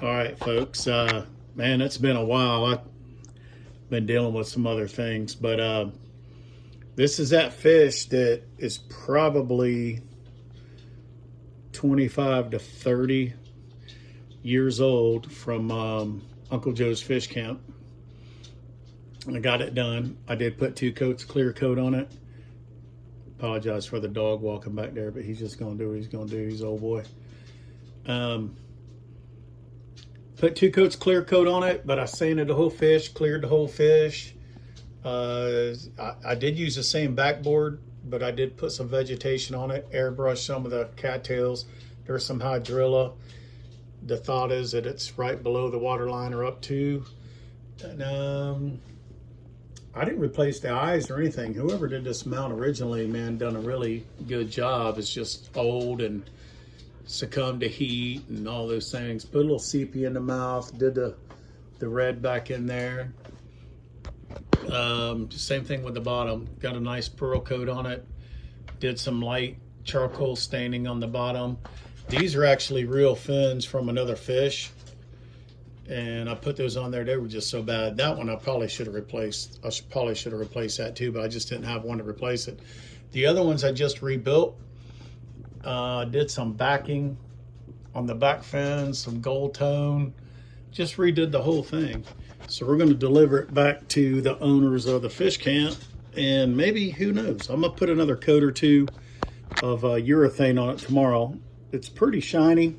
All right, folks. Man, it's been a while. I've been dealing with some other things, but this is that fish that is probably 25 to 30 years old from Uncle Joe's Fish Camp. I got it done. I did put 2 coats clear coat on it. Apologize for the dog walking back there, but he's just gonna do what he's gonna do. He's an old boy. Put 2 coats clear coat on it, but I sanded the whole fish, cleared the whole fish. I did use the same backboard, but I did put some vegetation on it, airbrushed some of the cattails. There's some hydrilla. The thought is that it's right below the water line or up to. And I didn't replace the eyes or anything. Whoever did this mount originally, man, done a really good job. It's just old and succumbed to heat and all those things. Put a little sepia in the mouth, did the red back in there. Same thing with the bottom. Got a nice pearl coat on it. Did some light charcoal staining on the bottom. These are actually real fins from another fish, and I put those on there. They were just so bad. That one I probably should have replaced. Probably should have replaced that too, but I just didn't have one to replace it. The other ones I just rebuilt. Did some backing on the back fins, some gold tone, just redid the whole thing. So we're going to deliver it back to the owners of the fish camp, and maybe, who knows, I'm going to put another coat or 2 of urethane on it tomorrow. It's pretty shiny,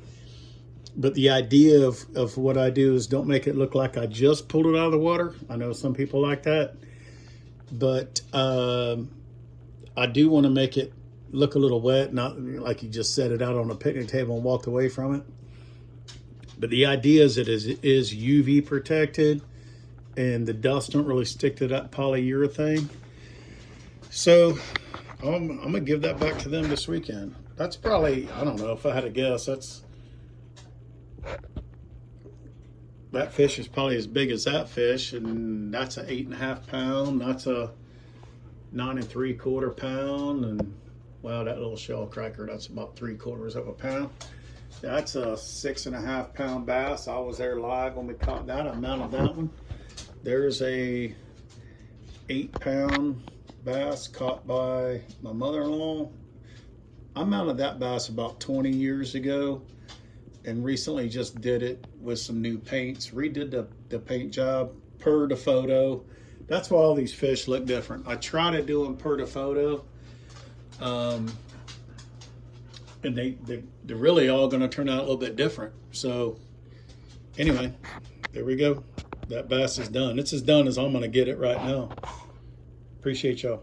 but the idea of what I do is don't make it look like I just pulled it out of the water. I know some people like that, but I do want to make it look a little wet, not like you just set it out on a picnic table and walked away from it. But the idea is it is UV protected, and the dust don't really stick to that polyurethane. So I'm gonna give that back to them this weekend. That's probably, I don't know, if I had to guess, that fish is probably as big as that fish, and that's a 8.5 pound. That's a 9 3/4 pound, and wow, that little shell cracker, that's about 3/4 of a pound. That's a 6.5 pound bass. I was there live when we caught that. I mounted that one. There's a 8 pound bass caught by my mother-in-law. I mounted that bass about 20 years ago, and recently just did it with some new paints. Redid the paint job per the photo. That's why all these fish look different. I try to do them per the photo. And they're really all going to turn out a little bit different. So anyway, there we go. That bass is done. It's as done as I'm going to get it right now. Appreciate y'all.